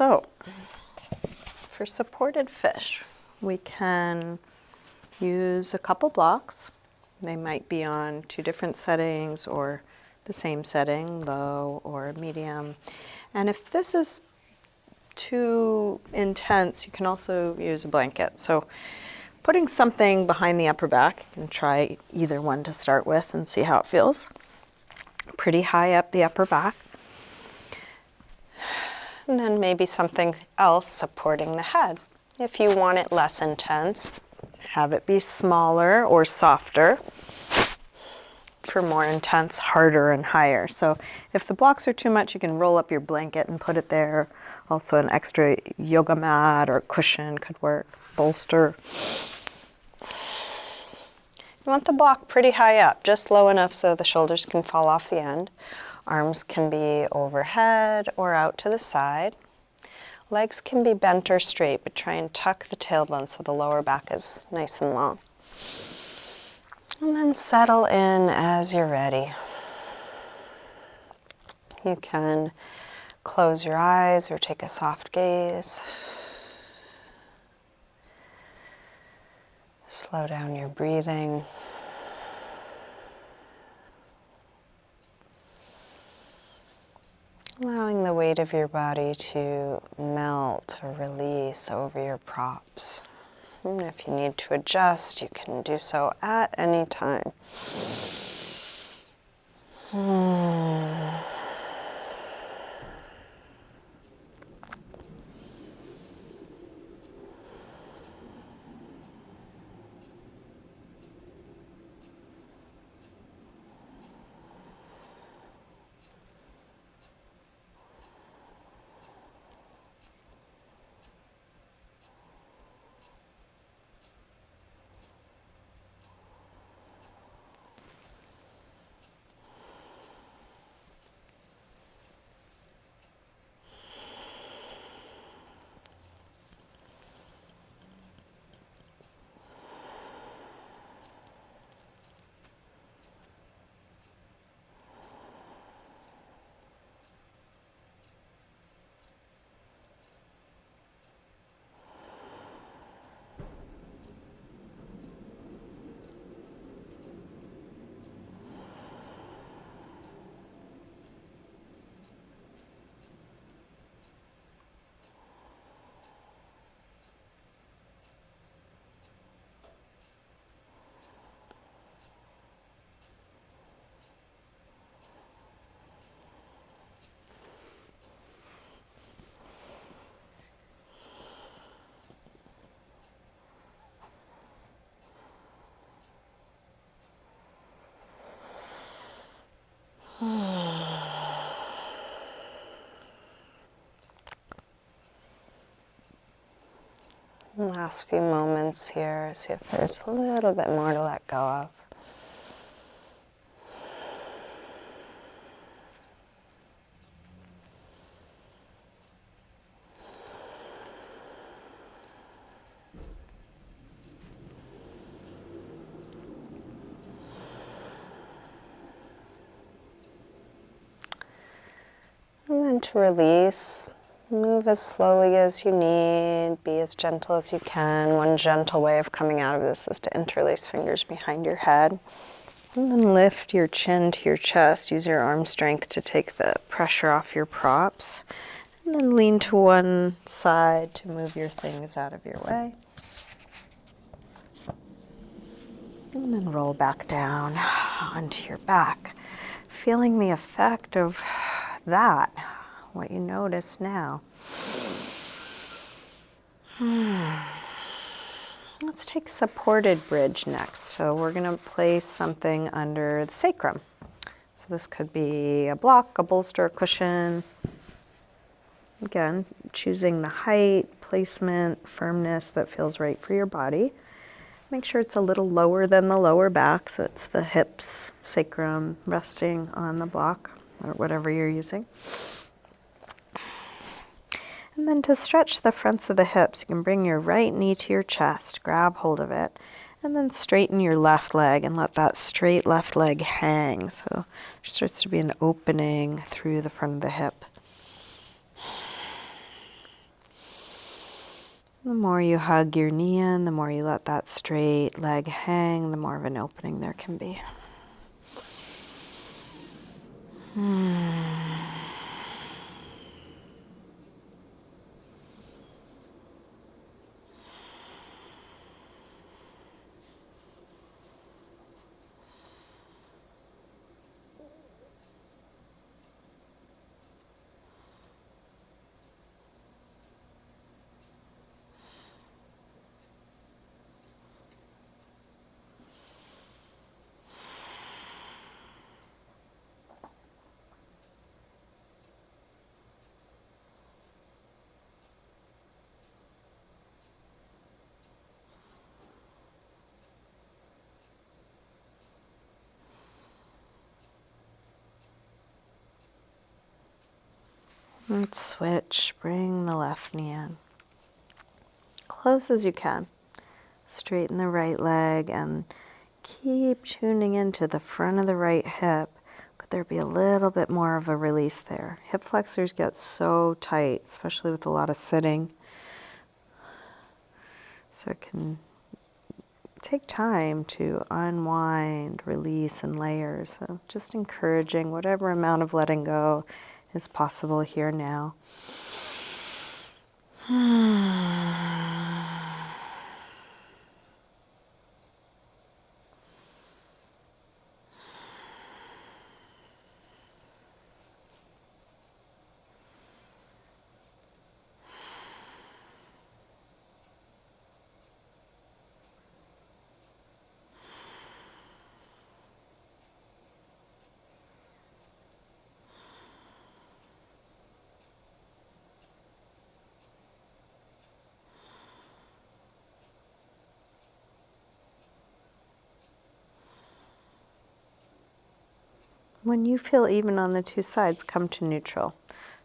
So, for supported fish, we can use a couple blocks. They might be on 2 different settings or the same setting, low or medium. And if this is too intense, you can also use a blanket. So putting something behind the upper back, you can try either one to start with and see how it feels. Pretty high up the upper back. And then maybe something else supporting the head. If you want it less intense, have it be smaller or softer. For more intense, harder and higher. So if the blocks are too much, you can roll up your blanket and put it there. Also an extra yoga mat or cushion could work, bolster. You want the block pretty high up, just low enough so the shoulders can fall off the end. Arms can be overhead or out to the side. Legs can be bent or straight, but try and tuck the tailbone so the lower back is nice and long. And then settle in as you're ready. You can close your eyes or take a soft gaze. Slow down your breathing. Allowing the weight of your body to melt or release over your props. And if you need to adjust, you can do so at any time. Last few moments here, see if there's a little bit more to let go of. And then to release, move as slowly as you need, be as gentle as you can. One gentle way of coming out of this is to interlace fingers behind your head. And then lift your chin to your chest. Use your arm strength to take the pressure off your props. And then lean to one side to move your things out of your way. And then roll back down onto your back. Feeling the effect of that, what you notice now. Let's take supported bridge next. So we're going to place something under the sacrum. So this could be a block, a bolster, a cushion. Again, choosing the height, placement, firmness that feels right for your body. Make sure it's a little lower than the lower back, so it's the hips, sacrum resting on the block or whatever you're using. And then to stretch the fronts of the hips, you can bring your right knee to your chest, grab hold of it, and then straighten your left leg and let that straight left leg hang. So there starts to be an opening through the front of the hip. The more you hug your knee in, the more you let that straight leg hang, the more of an opening there can be. Let's switch. Bring the left knee in. Close as you can. Straighten the right leg and keep tuning into the front of the right hip. Could there be a little bit more of a release there? Hip flexors get so tight, especially with a lot of sitting. So it can take time to unwind, release, and layers. So just encouraging whatever amount of letting go is possible here now. When you feel even on the two sides, come to neutral.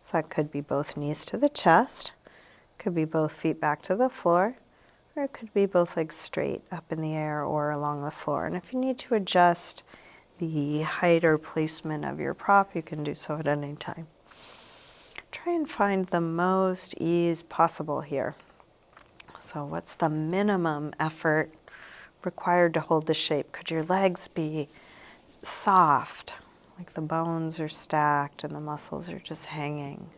So that could be both knees to the chest, could be both feet back to the floor, or it could be both legs straight up in the air or along the floor. And if you need to adjust the height or placement of your prop, you can do so at any time. Try and find the most ease possible here. So what's the minimum effort required to hold the shape? Could your legs be soft, like the bones are stacked and the muscles are just hanging?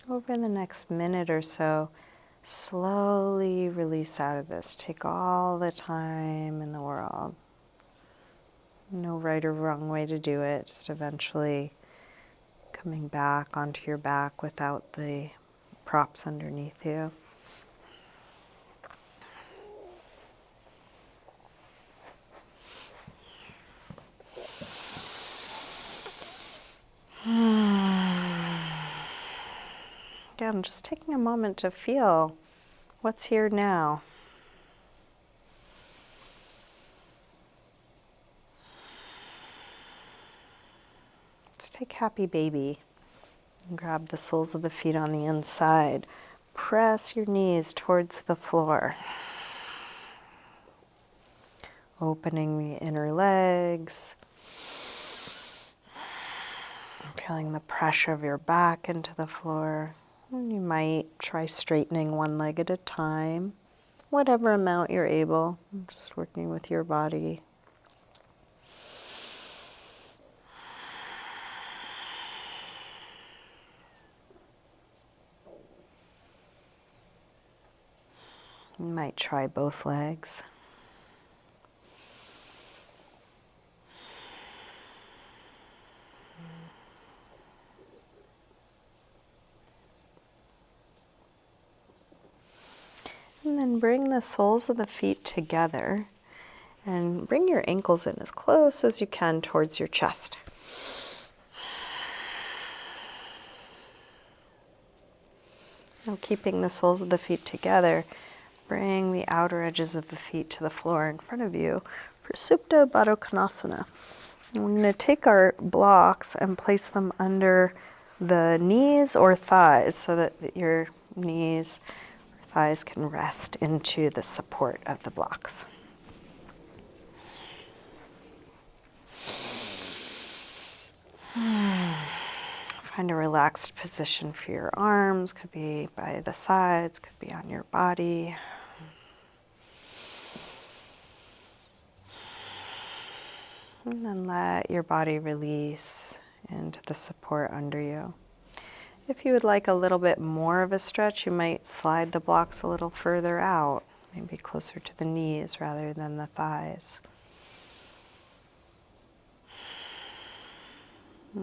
Over the next minute or so, slowly release out of this. Take all the time in the world. No right or wrong way to do it. Just eventually coming back onto your back without the props underneath you. Again, just taking a moment to feel what's here now. Let's take happy baby and grab the soles of the feet on the inside. Press your knees towards the floor. Opening the inner legs. Feeling the pressure of your back into the floor. And you might try straightening one leg at a time. whatever amount you're able. Just working with your body. You might try both legs. And then bring the soles of the feet together and bring your ankles in as close as you can towards your chest. Now, keeping the soles of the feet together, bring the outer edges of the feet to the floor in front of you for Supta Baddha Konasana. We're going to take our blocks and place them under the knees or thighs so that your knees or thighs can rest into the support of the blocks. Find a relaxed position for your arms. Could be by the sides, could be on your body. And then let your body release into the support under you. If you would like a little bit more of a stretch, you might slide the blocks a little further out, maybe closer to the knees rather than the thighs.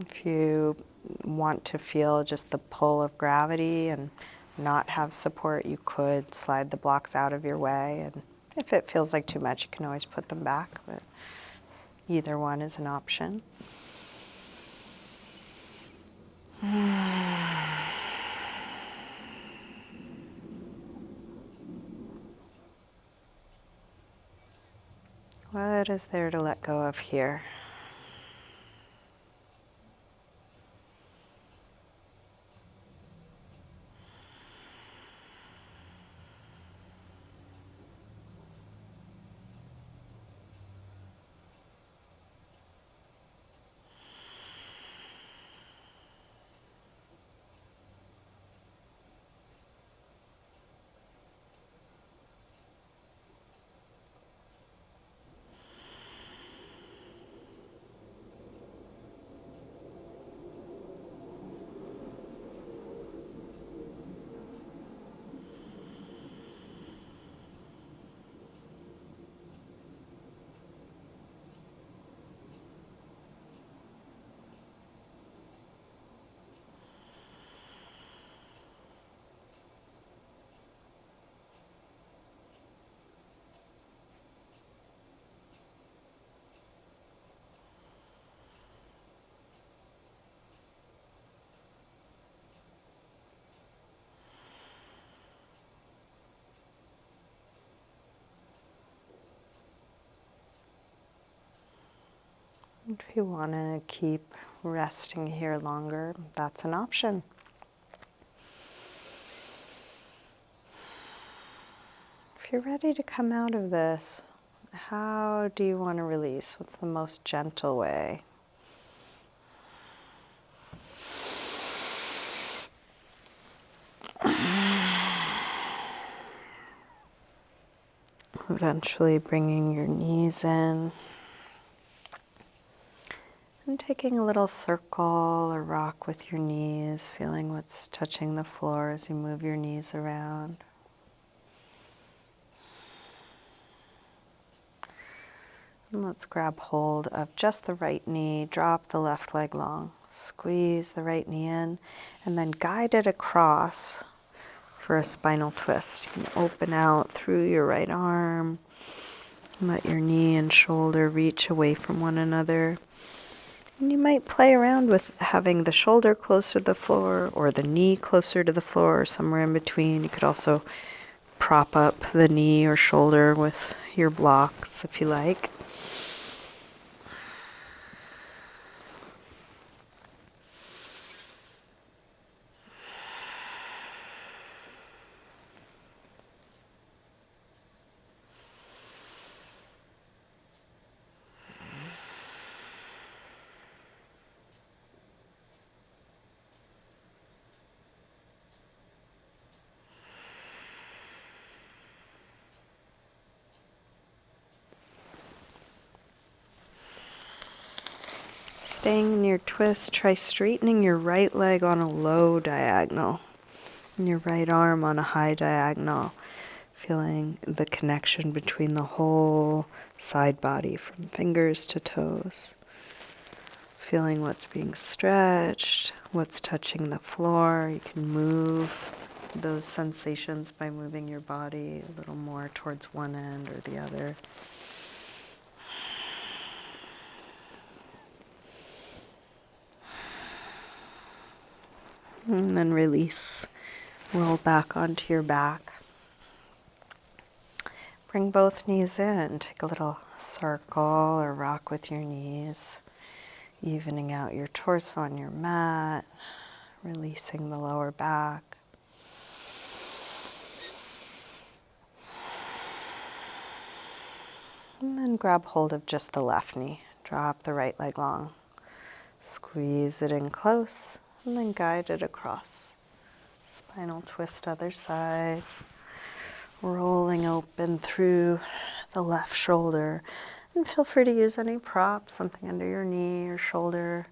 If you want to feel just the pull of gravity and not have support, you could slide the blocks out of your way. And if it feels like too much, you can always put them back, but either one is an option. What is there to let go of here? If you want to keep resting here longer, that's an option. If you're ready to come out of this, how do you want to release? What's the most gentle way? Eventually bringing your knees in and taking a little circle or rock with your knees, feeling what's touching the floor as you move your knees around. And let's grab hold of just the right knee, drop the left leg long, squeeze the right knee in, and then guide it across for a spinal twist. You can open out through your right arm, let your knee and shoulder reach away from one another. And you might play around with having the shoulder closer to the floor or the knee closer to the floor or somewhere in between. You could also prop up the knee or shoulder with your blocks if you like. Staying in your twist, try straightening your right leg on a low diagonal and your right arm on a high diagonal, feeling the connection between the whole side body from fingers to toes. Feeling what's being stretched, what's touching the floor. You can move those sensations by moving your body a little more towards one end or the other. And then release. Roll back onto your back. Bring both knees in. Take a little circle or rock with your knees. Evening out your torso on your mat. Releasing the lower back. And then grab hold of just the left knee. Drop the right leg long. Squeeze it in close and then guide it across. Spinal twist other side. Rolling open through the left shoulder. And feel free to use any prop, something under your knee or shoulder.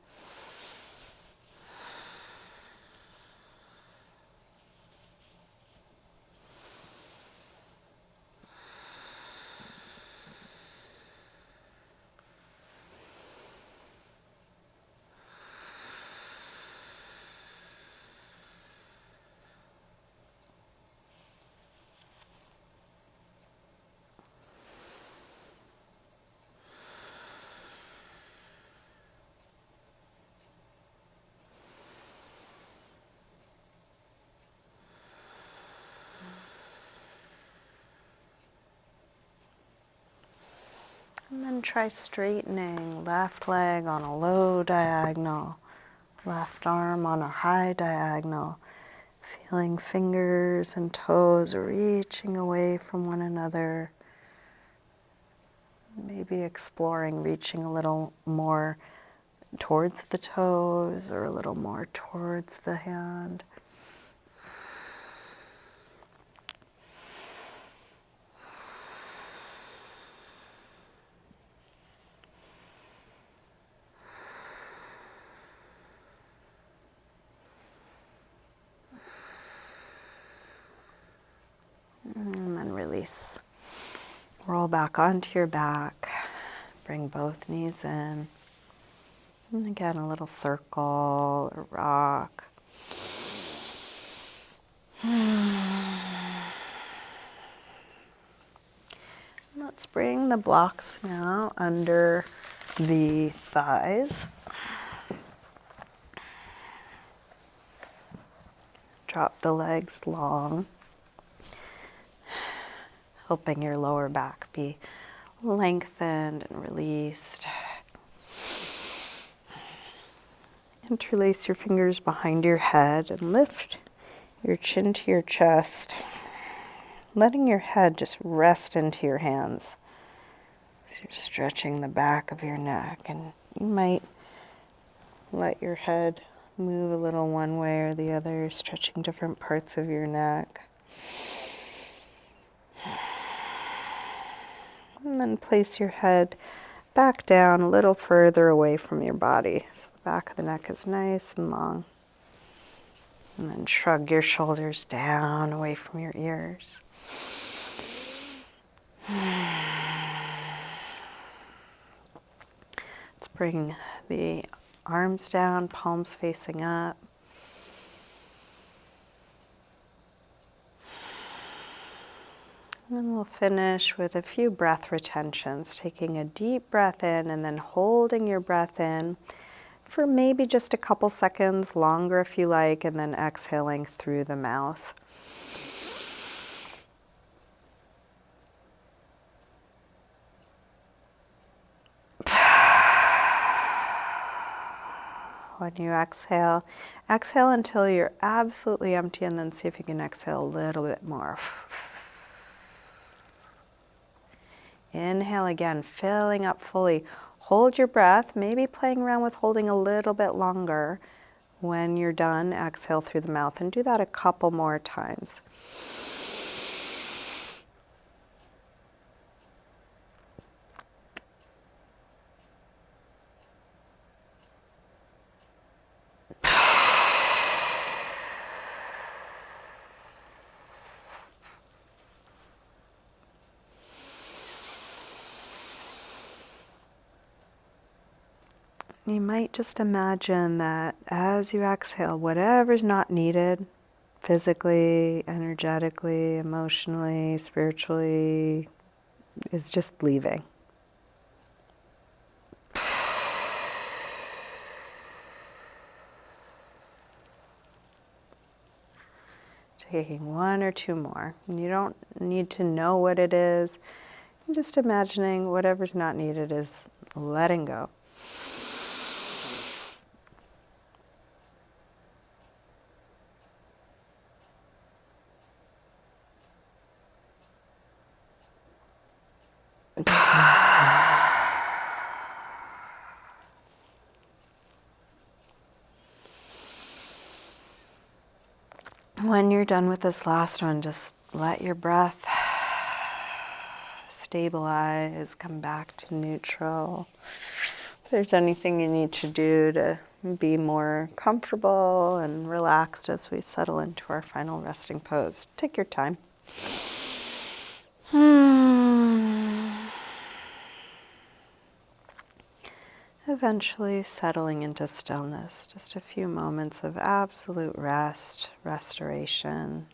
And then try straightening left leg on a low diagonal, left arm on a high diagonal, feeling fingers and toes reaching away from one another. Maybe exploring reaching a little more towards the toes or a little more towards the hand. And then release. Roll back onto your back. Bring both knees in. And again, a little circle or rock. Let's bring the blocks now under the thighs. Drop the legs long, helping your lower back be lengthened and released. Interlace your fingers behind your head and lift your chin to your chest, letting your head just rest into your hands. So you're stretching the back of your neck, and you might let your head move a little one way or the other, stretching different parts of your neck. And then place your head back down a little further away from your body. So the back of the neck is nice and long. And then shrug your shoulders down away from your ears. Let's bring the arms down, palms facing up. And then we'll finish with a few breath retentions, taking a deep breath in and then holding your breath in for maybe just a couple seconds, longer if you like, and then exhaling through the mouth. When you exhale, exhale until you're absolutely empty, and then see if you can exhale a little bit more. Inhale again, filling up fully. Hold your breath, maybe playing around with holding a little bit longer. When you're done, exhale through the mouth, and do that a couple more times. You might just imagine that as you exhale, whatever's not needed, physically, energetically, emotionally, spiritually, is just leaving. Taking one or two more. And you don't need to know what it is. You're just imagining whatever's not needed is letting go. When you're done with this last one, just let your breath stabilize, come back to neutral. If there's anything you need to do to be more comfortable and relaxed as we settle into our final resting pose, take your time. Eventually settling into stillness, just a few moments of absolute rest, restoration.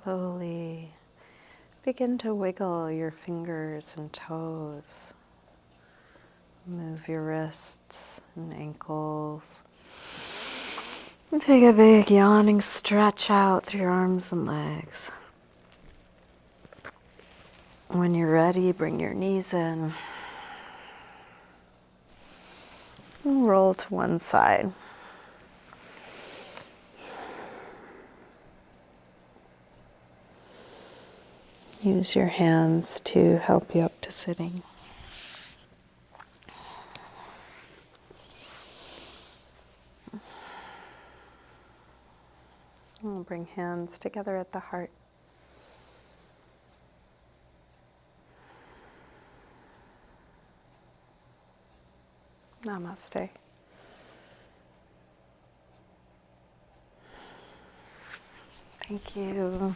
Slowly begin to wiggle your fingers and toes. Move your wrists and ankles. And take a big yawning stretch out through your arms and legs. When you're ready, bring your knees in. And roll to one side. Use your hands to help you up to sitting. We'll bring hands together at the heart. Namaste. Thank you.